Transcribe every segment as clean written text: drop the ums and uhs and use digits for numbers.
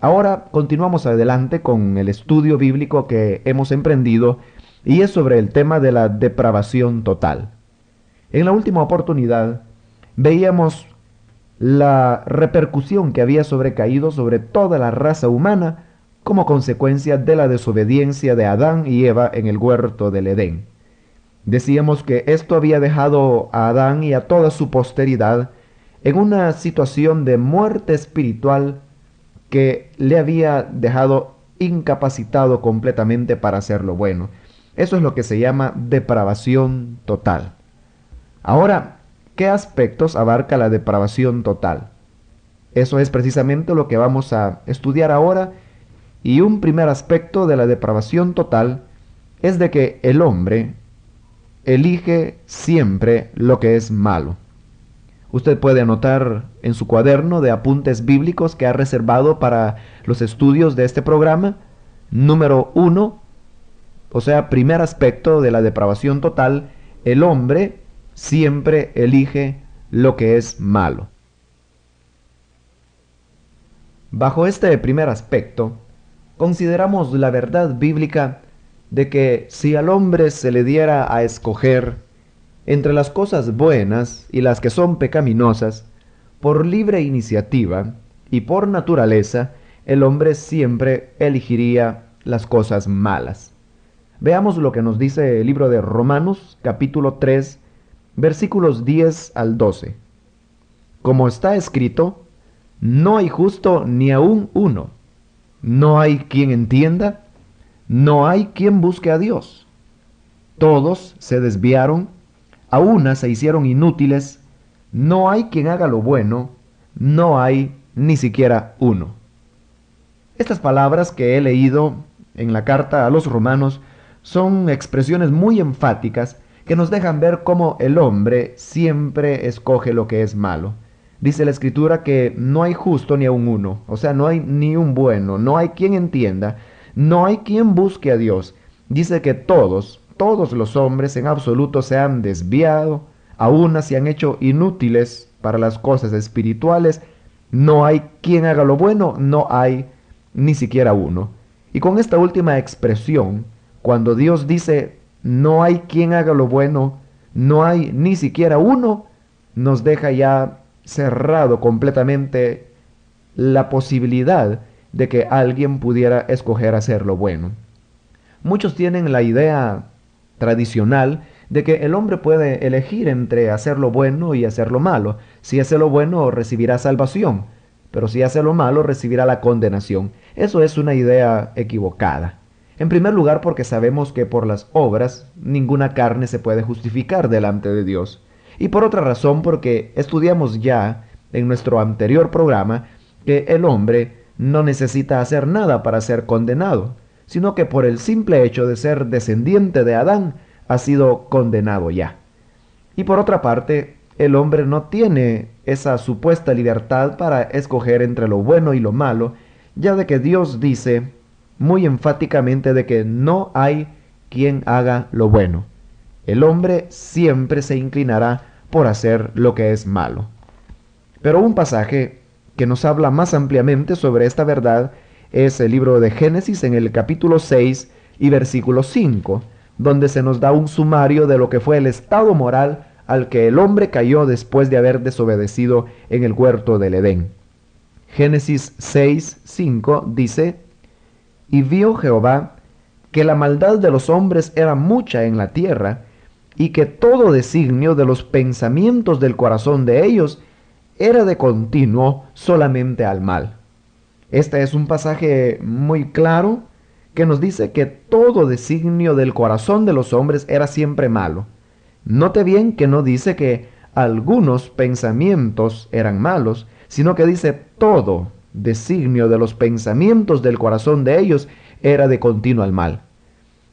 Ahora continuamos adelante con el estudio bíblico que hemos emprendido y es sobre el tema de la depravación total. En la última oportunidad veíamos la repercusión que había sobrecaído sobre toda la raza humana como consecuencia de la desobediencia de Adán y Eva en el huerto del Edén. Decíamos que esto había dejado a Adán y a toda su posteridad en una situación de muerte espiritual que le había dejado incapacitado completamente para hacer lo bueno. Eso es lo que se llama depravación total. Ahora, ¿qué aspectos abarca la depravación total? Eso es precisamente lo que vamos a estudiar ahora, y un primer aspecto de la depravación total es de que el hombre elige siempre lo que es malo. Usted puede anotar en su cuaderno de apuntes bíblicos que ha reservado para los estudios de este programa, número 1, o sea, primer aspecto de la depravación total: el hombre siempre elige lo que es malo. Bajo este primer aspecto, consideramos la verdad bíblica de que si al hombre se le diera a escoger entre las cosas buenas y las que son pecaminosas, por libre iniciativa y por naturaleza, el hombre siempre elegiría las cosas malas. Veamos lo que nos dice el libro de Romanos, capítulo 3, versículos 10 al 12. Como está escrito, no hay justo ni aun uno. No hay quien entienda, no hay quien busque a Dios. Todos se desviaron, a una se hicieron inútiles, no hay quien haga lo bueno, no hay ni siquiera uno. Estas palabras que he leído en la carta a los romanos son expresiones muy enfáticas que nos dejan ver cómo el hombre siempre escoge lo que es malo. Dice la escritura que no hay justo ni aun uno, o sea, no hay ni un bueno, no hay quien entienda, no hay quien busque a Dios. Dice que todos los hombres en absoluto se han desviado, a una se han hecho inútiles para las cosas espirituales, no hay quien haga lo bueno, no hay ni siquiera uno. Y con esta última expresión, cuando Dios dice no hay quien haga lo bueno, no hay ni siquiera uno, nos deja ya cerrado completamente la posibilidad de que alguien pudiera escoger hacer lo bueno. Muchos tienen la idea tradicional de que el hombre puede elegir entre hacer lo bueno y hacer lo malo. Si hace lo bueno recibirá salvación, pero si hace lo malo recibirá la condenación. Eso es una idea equivocada. En primer lugar, porque sabemos que por las obras ninguna carne se puede justificar delante de Dios. Y por otra razón, porque estudiamos ya en nuestro anterior programa que el hombre no necesita hacer nada para ser condenado, sino que por el simple hecho de ser descendiente de Adán ha sido condenado ya. Y por otra parte, el hombre no tiene esa supuesta libertad para escoger entre lo bueno y lo malo, ya de que Dios dice muy enfáticamente de que no hay quien haga lo bueno. El hombre siempre se inclinará por hacer lo que es malo. Pero un pasaje que nos habla más ampliamente sobre esta verdad es el libro de Génesis en el capítulo 6 y versículo 5, donde se nos da un sumario de lo que fue el estado moral al que el hombre cayó después de haber desobedecido en el huerto del Edén. Génesis 6, 5 dice: Y vio Jehová que la maldad de los hombres era mucha en la tierra, y que todo designio de los pensamientos del corazón de ellos era de continuo solamente al mal. Este es un pasaje muy claro que nos dice que todo designio del corazón de los hombres era siempre malo. Note bien que no dice que algunos pensamientos eran malos, sino que dice todo designio de los pensamientos del corazón de ellos era de continuo al mal.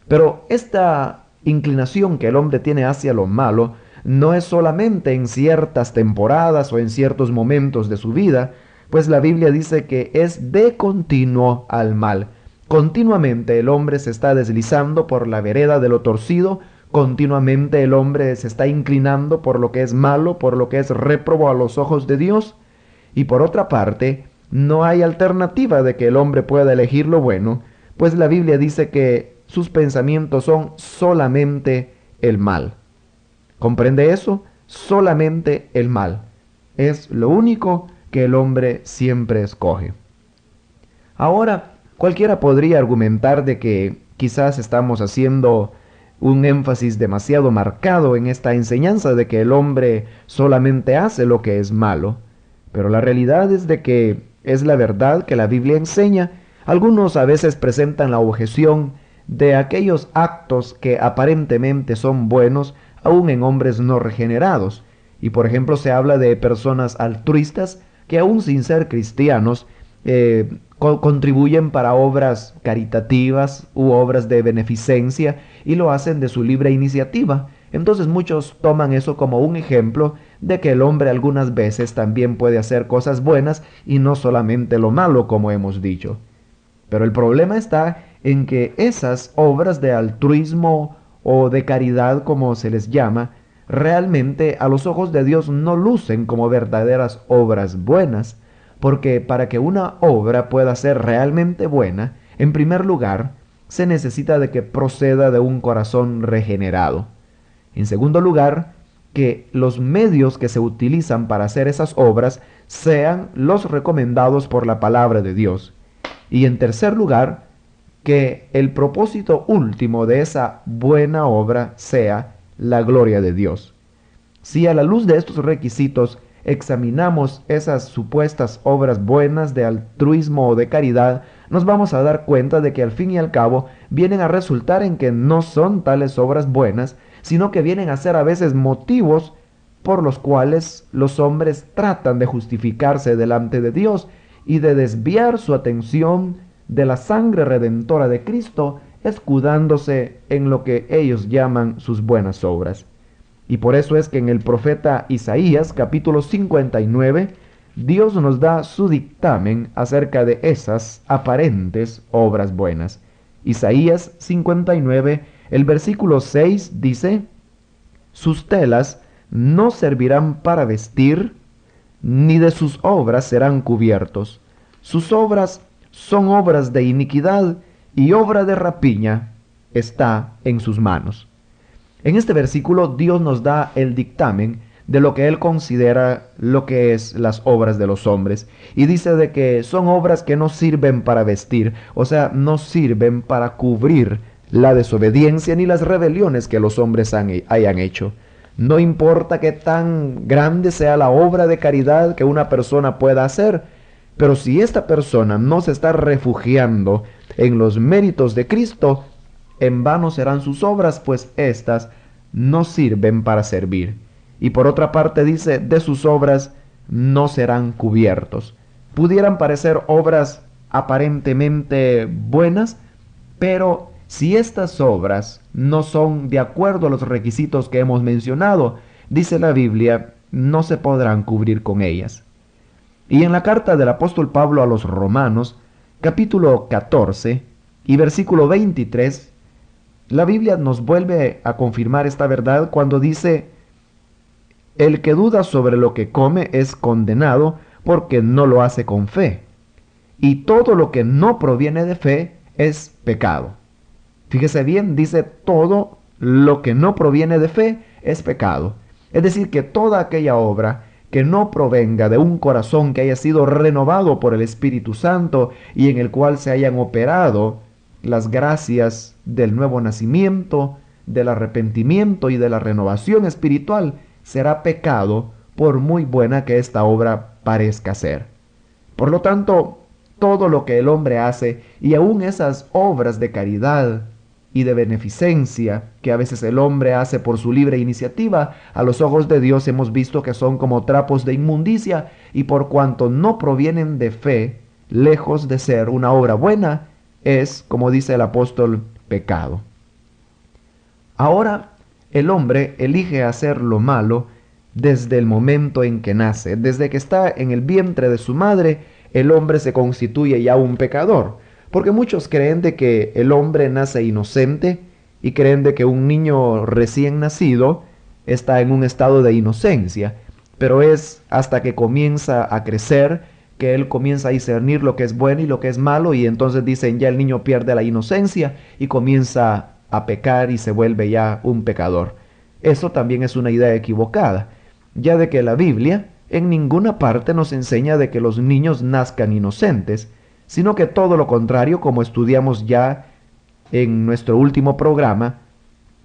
Pero esta inclinación que el hombre tiene hacia lo malo no es solamente en ciertas temporadas o en ciertos momentos de su vida, pues la Biblia dice que es de continuo al mal. Continuamente el hombre se está deslizando por la vereda de lo torcido, continuamente el hombre se está inclinando por lo que es malo, por lo que es réprobo a los ojos de Dios, y por otra parte, no hay alternativa de que el hombre pueda elegir lo bueno, pues la Biblia dice que sus pensamientos son solamente el mal. ¿Comprende eso? Solamente el mal. Es lo único que el hombre siempre escoge. Ahora, cualquiera podría argumentar de que quizás estamos haciendo un énfasis demasiado marcado en esta enseñanza de que el hombre solamente hace lo que es malo. Pero la realidad es de que es la verdad que la Biblia enseña. Algunos a veces presentan la objeción de aquellos actos que aparentemente son buenos aún en hombres no regenerados. Y por ejemplo se habla de personas altruistas que aún sin ser cristianos contribuyen para obras caritativas u obras de beneficencia y lo hacen de su libre iniciativa. Entonces muchos toman eso como un ejemplo de que el hombre algunas veces también puede hacer cosas buenas y no solamente lo malo, como hemos dicho. Pero el problema está en que esas obras de altruismo o de caridad, como se les llama, realmente a los ojos de Dios no lucen como verdaderas obras buenas, porque para que una obra pueda ser realmente buena, en primer lugar, se necesita de que proceda de un corazón regenerado. En segundo lugar, que los medios que se utilizan para hacer esas obras sean los recomendados por la palabra de Dios. Y en tercer lugar, que el propósito último de esa buena obra sea la gloria de Dios. Si a la luz de estos requisitos examinamos esas supuestas obras buenas de altruismo o de caridad, nos vamos a dar cuenta de que al fin y al cabo vienen a resultar en que no son tales obras buenas, sino que vienen a ser a veces motivos por los cuales los hombres tratan de justificarse delante de Dios y de desviar su atención de la sangre redentora de Cristo, escudándose en lo que ellos llaman sus buenas obras. Y por eso es que en el profeta Isaías, capítulo 59, Dios nos da su dictamen acerca de esas aparentes obras buenas. Isaías 59, el versículo 6 dice: sus telas no servirán para vestir, ni de sus obras serán cubiertos. Sus obras son obras de iniquidad, y obra de rapiña está en sus manos. En este versículo Dios nos da el dictamen de lo que Él considera lo que es las obras de los hombres. Y dice de que son obras que no sirven para vestir, o sea, no sirven para cubrir la desobediencia ni las rebeliones que los hombres hayan hecho. No importa qué tan grande sea la obra de caridad que una persona pueda hacer, pero si esta persona no se está refugiando en los méritos de Cristo, en vano serán sus obras, pues éstas no sirven para servir. Y por otra parte dice, de sus obras no serán cubiertos. Pudieran parecer obras aparentemente buenas, pero si estas obras no son de acuerdo a los requisitos que hemos mencionado, dice la Biblia, no se podrán cubrir con ellas. Y en la carta del apóstol Pablo a los Romanos, capítulo 14 y versículo 23, la Biblia nos vuelve a confirmar esta verdad cuando dice: el que duda sobre lo que come es condenado porque no lo hace con fe. Y todo lo que no proviene de fe es pecado. Fíjese bien, dice todo lo que no proviene de fe es pecado. Es decir, que toda aquella obra que no provenga de un corazón que haya sido renovado por el Espíritu Santo y en el cual se hayan operado las gracias del nuevo nacimiento, del arrepentimiento y de la renovación espiritual, será pecado por muy buena que esta obra parezca ser. Por lo tanto, todo lo que el hombre hace, y aun esas obras de caridad y de beneficencia que a veces el hombre hace por su libre iniciativa, a los ojos de Dios hemos visto que son como trapos de inmundicia, y por cuanto no provienen de fe, lejos de ser una obra buena, es, como dice el apóstol, pecado. Ahora, el hombre elige hacer lo malo desde el momento en que nace. Desde que está en el vientre de su madre, el hombre se constituye ya un pecador. Porque muchos creen de que el hombre nace inocente y creen de que un niño recién nacido está en un estado de inocencia. Pero es hasta que comienza a crecer que él comienza a discernir lo que es bueno y lo que es malo, y entonces dicen ya el niño pierde la inocencia y comienza a pecar y se vuelve ya un pecador. Eso también es una idea equivocada, ya de que la Biblia en ninguna parte nos enseña de que los niños nazcan inocentes, sino que todo lo contrario, como estudiamos ya en nuestro último programa,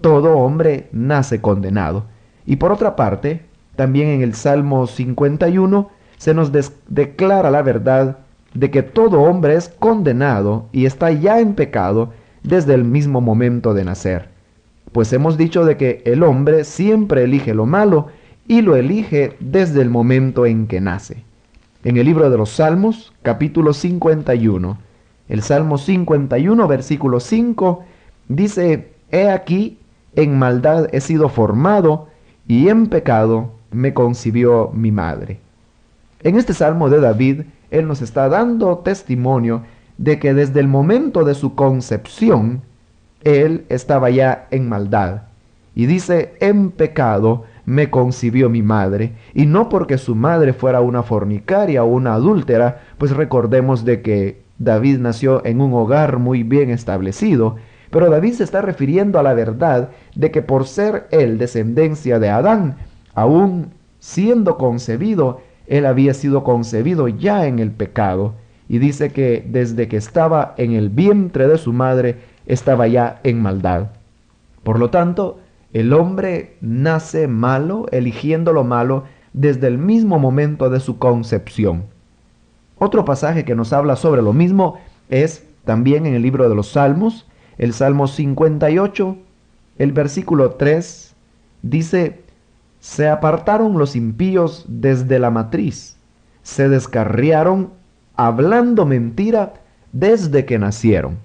todo hombre nace condenado. Y por otra parte, también en el Salmo 51 se nos declara la verdad de que todo hombre es condenado y está ya en pecado desde el mismo momento de nacer. Pues hemos dicho de que el hombre siempre elige lo malo y lo elige desde el momento en que nace. En el libro de los Salmos, capítulo 51, el Salmo 51, versículo 5, dice: He aquí, en maldad he sido formado, y en pecado me concibió mi madre. En este Salmo de David, él nos está dando testimonio de que desde el momento de su concepción, él estaba ya en maldad. Y dice: en pecado me concibió mi madre. Y no porque su madre fuera una fornicaria o una adúltera, pues recordemos de que David nació en un hogar muy bien establecido, pero David se está refiriendo a la verdad de que por ser él descendencia de Adán, aún siendo concebido, él había sido concebido ya en el pecado. Y dice que desde que estaba en el vientre de su madre, estaba ya en maldad. Por lo tanto, el hombre nace malo, eligiendo lo malo, desde el mismo momento de su concepción. Otro pasaje que nos habla sobre lo mismo es también en el libro de los Salmos, el Salmo 58, el versículo 3, dice: Se apartaron los impíos desde la matriz, se descarriaron hablando mentira desde que nacieron.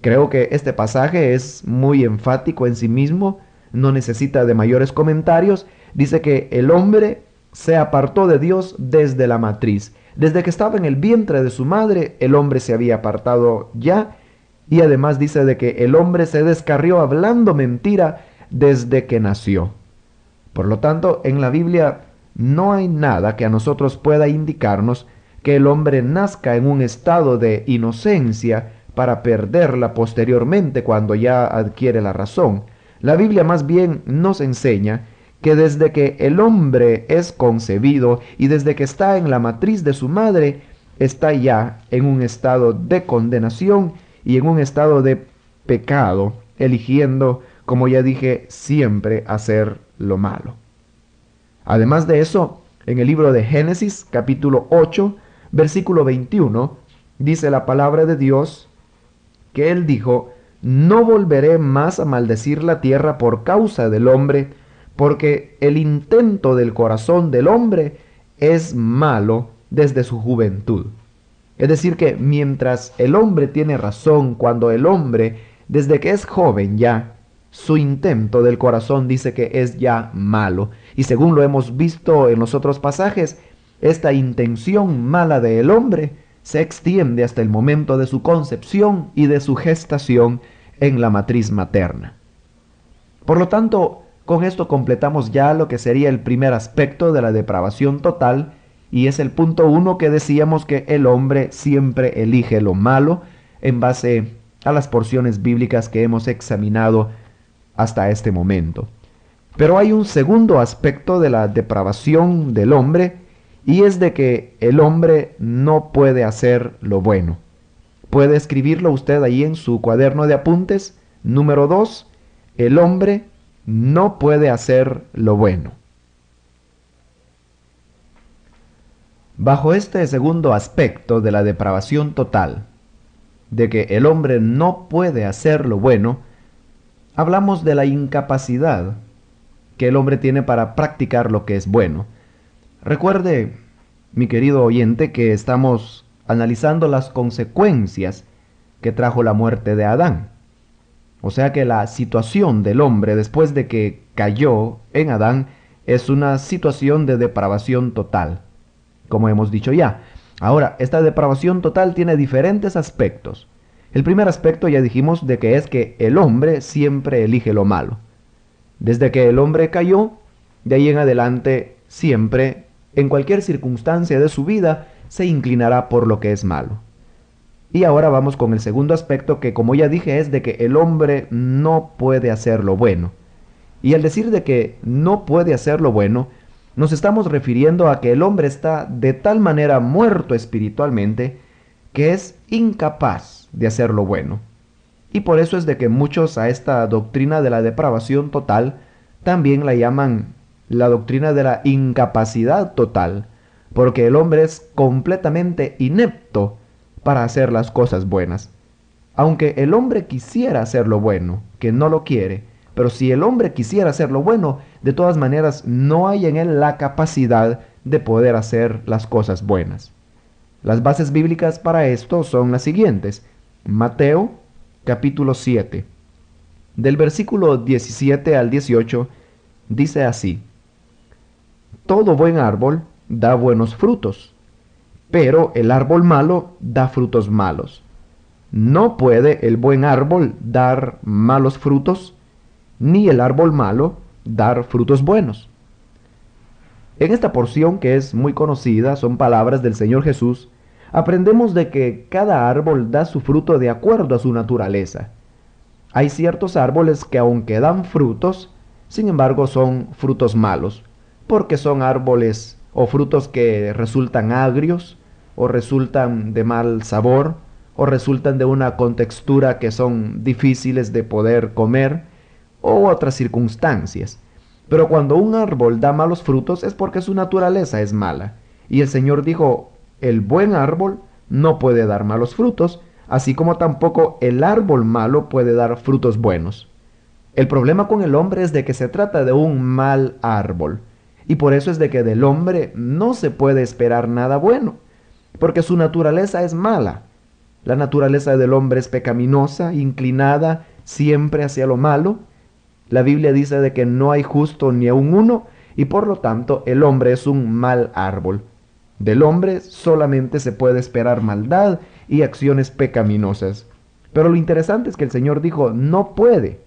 Creo que este pasaje es muy enfático en sí mismo, no necesita de mayores comentarios. Dice que el hombre se apartó de Dios desde la matriz. Desde que estaba en el vientre de su madre, el hombre se había apartado ya. Y además dice de que el hombre se descarrió hablando mentira desde que nació. Por lo tanto, en la Biblia no hay nada que a nosotros pueda indicarnos que el hombre nazca en un estado de inocencia para perderla posteriormente cuando ya adquiere la razón. La Biblia más bien nos enseña que desde que el hombre es concebido y desde que está en la matriz de su madre, está ya en un estado de condenación y en un estado de pecado, eligiendo, como ya dije, siempre hacer lo malo. Además de eso, en el libro de Génesis, capítulo 8, versículo 21, dice la palabra de Dios que él dijo: No volveré más a maldecir la tierra por causa del hombre, porque el intento del corazón del hombre es malo desde su juventud. Es decir, que mientras el hombre tiene razón, cuando el hombre, desde que es joven ya, su intento del corazón dice que es ya malo. Y según lo hemos visto en los otros pasajes, esta intención mala del hombre se extiende hasta el momento de su concepción y de su gestación en la matriz materna. Por lo tanto, con esto completamos ya lo que sería el primer aspecto de la depravación total, y es el punto 1 que decíamos que el hombre siempre elige lo malo en base a las porciones bíblicas que hemos examinado hasta este momento. Pero hay un segundo aspecto de la depravación del hombre, y es de que el hombre no puede hacer lo bueno. Puede escribirlo usted ahí en su cuaderno de apuntes, número 2, el hombre no puede hacer lo bueno. Bajo este segundo aspecto de la depravación total, de que el hombre no puede hacer lo bueno, hablamos de la incapacidad que el hombre tiene para practicar lo que es bueno. Recuerde, mi querido oyente, que estamos analizando las consecuencias que trajo la muerte de Adán. O sea que la situación del hombre después de que cayó en Adán es una situación de depravación total, como hemos dicho ya. Ahora, esta depravación total tiene diferentes aspectos. El primer aspecto ya dijimos de que es que el hombre siempre elige lo malo. Desde que el hombre cayó, de ahí en adelante siempre, en cualquier circunstancia de su vida, se inclinará por lo que es malo. Y ahora vamos con el segundo aspecto que, como ya dije, es de que el hombre no puede hacer lo bueno. Y al decir de que no puede hacer lo bueno, nos estamos refiriendo a que el hombre está de tal manera muerto espiritualmente que es incapaz de hacer lo bueno. Y por eso es de que muchos a esta doctrina de la depravación total también la llaman la doctrina de la incapacidad total, porque el hombre es completamente inepto para hacer las cosas buenas. Aunque el hombre quisiera hacer lo bueno, que no lo quiere, pero si el hombre quisiera hacer lo bueno, de todas maneras no hay en él la capacidad de poder hacer las cosas buenas. Las bases bíblicas para esto son las siguientes. Mateo capítulo 7, del versículo 17 al 18, dice así: Todo buen árbol da buenos frutos, pero el árbol malo da frutos malos. No puede el buen árbol dar malos frutos, ni el árbol malo dar frutos buenos. En esta porción, que es muy conocida, son palabras del Señor Jesús, aprendemos de que cada árbol da su fruto de acuerdo a su naturaleza. Hay ciertos árboles que aunque dan frutos, sin embargo son frutos malos, porque son árboles o frutos que resultan agrios, o resultan de mal sabor, o resultan de una contextura que son difíciles de poder comer, o otras circunstancias. Pero cuando un árbol da malos frutos es porque su naturaleza es mala. Y el Señor dijo, el buen árbol no puede dar malos frutos, así como tampoco el árbol malo puede dar frutos buenos. El problema con el hombre es de que se trata de un mal árbol, y por eso es de que del hombre no se puede esperar nada bueno, porque su naturaleza es mala. La naturaleza del hombre es pecaminosa, inclinada siempre hacia lo malo. La Biblia dice de que no hay justo ni aun uno, y por lo tanto el hombre es un mal árbol. Del hombre solamente se puede esperar maldad y acciones pecaminosas. Pero lo interesante es que el Señor dijo, no puede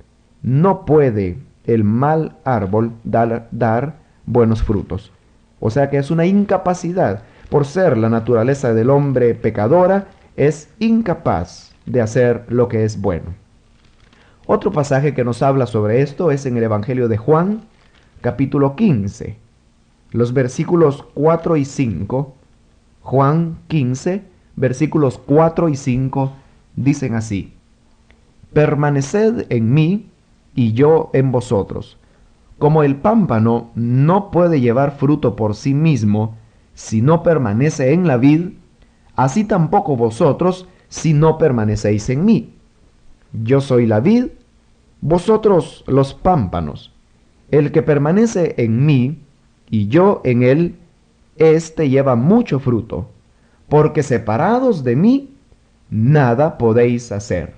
el mal árbol dar buenos frutos. O sea que es una incapacidad. Por ser la naturaleza del hombre pecadora, es incapaz de hacer lo que es bueno. Otro pasaje que nos habla sobre esto es en el Evangelio de Juan, capítulo 15, los versículos 4 y 5. Juan 15, versículos 4 y 5 dicen así: Permaneced en mí y yo en vosotros. Como el pámpano no puede llevar fruto por sí mismo si no permanece en la vid, así tampoco vosotros si no permanecéis en mí. Yo soy la vid, vosotros los pámpanos. El que permanece en mí y yo en él, éste lleva mucho fruto, porque separados de mí, nada podéis hacer.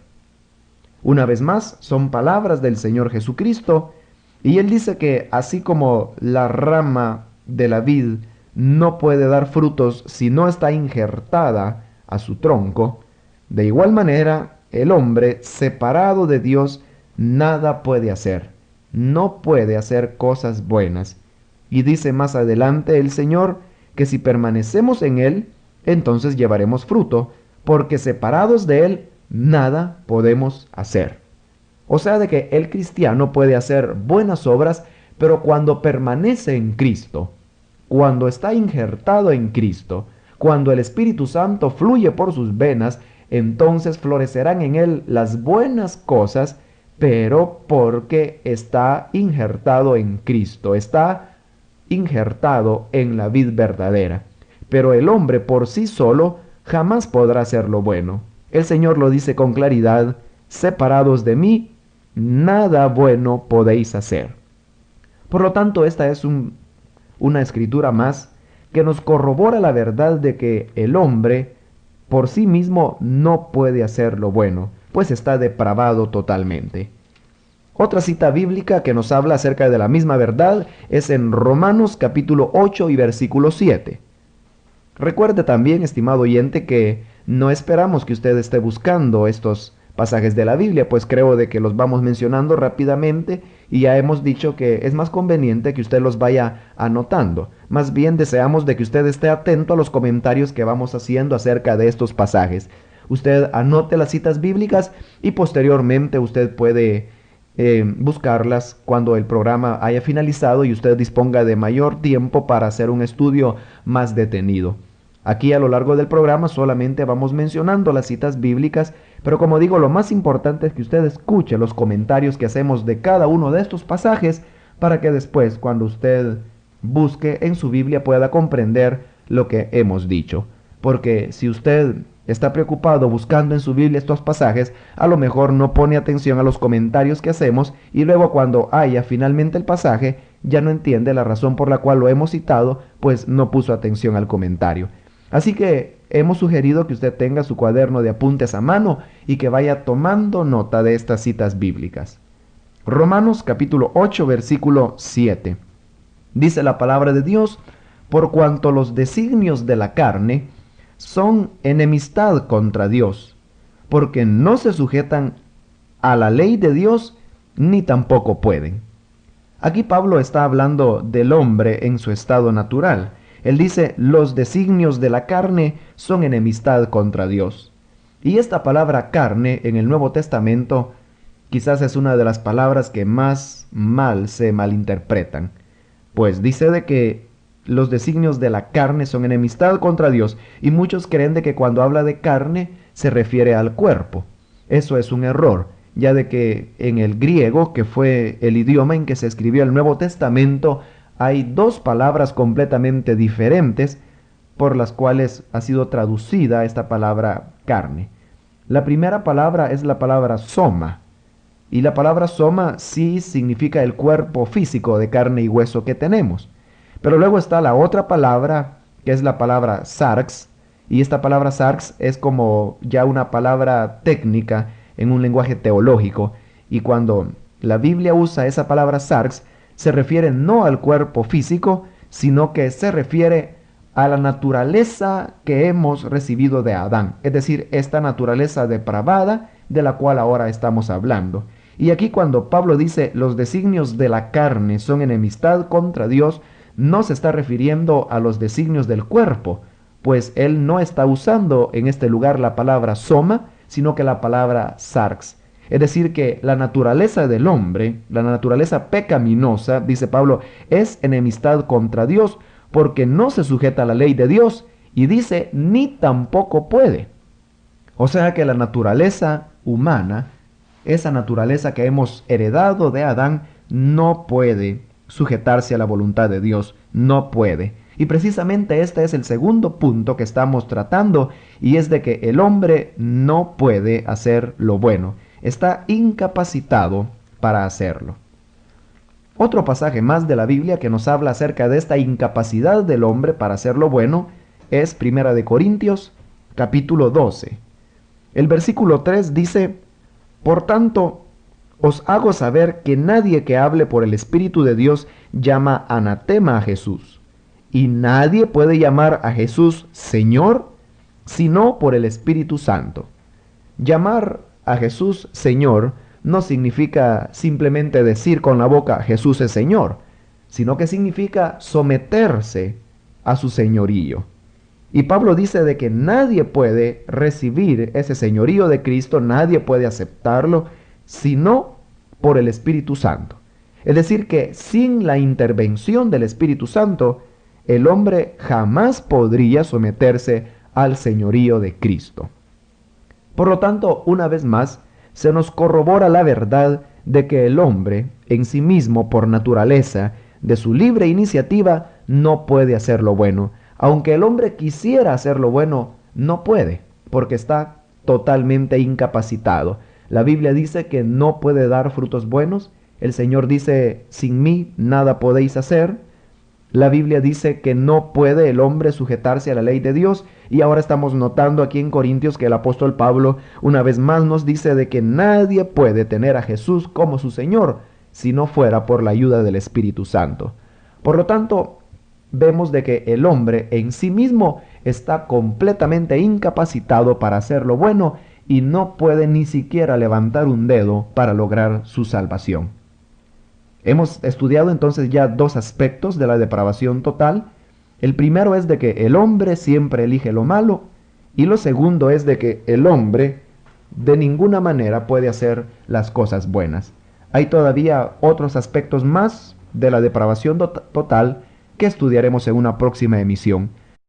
Una vez más, son palabras del Señor Jesucristo, y Él dice que así como la rama de la vid no puede dar frutos si no está injertada a su tronco, de igual manera el hombre separado de Dios nada puede hacer, no puede hacer cosas buenas. Y dice más adelante el Señor que si permanecemos en Él, entonces llevaremos fruto, porque separados de Él nada podemos hacer. O sea de que el cristiano puede hacer buenas obras, pero cuando permanece en Cristo, cuando está injertado en Cristo, cuando el Espíritu Santo fluye por sus venas, entonces florecerán en él las buenas cosas, pero porque está injertado en Cristo, está injertado en la vid verdadera. Pero el hombre por sí solo jamás podrá hacer lo bueno. El Señor lo dice con claridad: separados de mí, nada bueno podéis hacer. Por lo tanto, esta es una escritura más que nos corrobora la verdad de que el hombre por sí mismo no puede hacer lo bueno, pues está depravado totalmente. Otra cita bíblica que nos habla acerca de la misma verdad es en Romanos capítulo 8 y versículo 7. Recuerde también, estimado oyente, que no esperamos que usted esté buscando estos pasajes de la Biblia, pues creo de que los vamos mencionando rápidamente y ya hemos dicho que es más conveniente que usted los vaya anotando. Más bien deseamos de que usted esté atento a los comentarios que vamos haciendo acerca de estos pasajes. Usted anote las citas bíblicas y posteriormente usted puede buscarlas cuando el programa haya finalizado y usted disponga de mayor tiempo para hacer un estudio más detenido. Aquí a lo largo del programa solamente vamos mencionando las citas bíblicas, pero como digo, lo más importante es que usted escuche los comentarios que hacemos de cada uno de estos pasajes para que después, cuando usted busque en su Biblia, pueda comprender lo que hemos dicho. Porque si usted está preocupado buscando en su Biblia estos pasajes, a lo mejor no pone atención a los comentarios que hacemos y luego cuando haya finalmente el pasaje, ya no entiende la razón por la cual lo hemos citado, pues no puso atención al comentario. Así que hemos sugerido que usted tenga su cuaderno de apuntes a mano y que vaya tomando nota de estas citas bíblicas. Romanos capítulo 8, versículo 7. Dice la palabra de Dios: por cuanto los designios de la carne son enemistad contra Dios, porque no se sujetan a la ley de Dios, ni tampoco pueden. Aquí Pablo está hablando del hombre en su estado natural. Él dice, los designios de la carne son enemistad contra Dios. Y esta palabra carne en el Nuevo Testamento quizás es una de las palabras que más mal se malinterpretan. Pues dice de que los designios de la carne son enemistad contra Dios y muchos creen de que cuando habla de carne se refiere al cuerpo. Eso es un error, ya de que en el griego, que fue el idioma en que se escribió el Nuevo Testamento, hay dos palabras completamente diferentes por las cuales ha sido traducida esta palabra carne. La primera palabra es la palabra soma, y la palabra soma sí significa el cuerpo físico de carne y hueso que tenemos. Pero luego está la otra palabra, que es la palabra sarx, y esta palabra sarx es como ya una palabra técnica en un lenguaje teológico, y cuando la Biblia usa esa palabra sarx, se refiere no al cuerpo físico, sino que se refiere a la naturaleza que hemos recibido de Adán, es decir, esta naturaleza depravada de la cual ahora estamos hablando. Y aquí cuando Pablo dice los designios de la carne son enemistad contra Dios, no se está refiriendo a los designios del cuerpo, pues él no está usando en este lugar la palabra soma, sino que la palabra sarx. Es decir, que la naturaleza del hombre, la naturaleza pecaminosa, dice Pablo, es enemistad contra Dios, porque no se sujeta a la ley de Dios, y dice, ni tampoco puede. O sea que la naturaleza humana, esa naturaleza que hemos heredado de Adán, no puede sujetarse a la voluntad de Dios, no puede. Y precisamente este es el segundo punto que estamos tratando, y es de que el hombre no puede hacer lo bueno, está incapacitado para hacerlo. Otro pasaje más de la Biblia que nos habla acerca de esta incapacidad del hombre para hacer lo bueno es 1 Corintios capítulo 12. El versículo 3 dice, por tanto, os hago saber que nadie que hable por el Espíritu de Dios llama anatema a Jesús, y nadie puede llamar a Jesús Señor, sino por el Espíritu Santo. Llamar a Jesús Señor no significa simplemente decir con la boca Jesús es Señor, sino que significa someterse a su señorío. Y Pablo dice de que nadie puede recibir ese señorío de Cristo, nadie puede aceptarlo, sino por el Espíritu Santo. Es decir, que sin la intervención del Espíritu Santo, el hombre jamás podría someterse al señorío de Cristo. Por lo tanto, una vez más, se nos corrobora la verdad de que el hombre, en sí mismo, por naturaleza, de su libre iniciativa, no puede hacer lo bueno. Aunque el hombre quisiera hacer lo bueno, no puede, porque está totalmente incapacitado. La Biblia dice que no puede dar frutos buenos. El Señor dice, sin mí nada podéis hacer. La Biblia dice que no puede el hombre sujetarse a la ley de Dios. Y ahora estamos notando aquí en Corintios que el apóstol Pablo una vez más nos dice de que nadie puede tener a Jesús como su Señor si no fuera por la ayuda del Espíritu Santo. Por lo tanto, vemos de que el hombre en sí mismo está completamente incapacitado para hacer lo bueno y no puede ni siquiera levantar un dedo para lograr su salvación. Hemos estudiado entonces ya dos aspectos de la depravación total. El primero es de que el hombre siempre elige lo malo, y lo segundo es de que el hombre de ninguna manera puede hacer las cosas buenas. Hay todavía otros aspectos más de la depravación total que estudiaremos en una próxima emisión.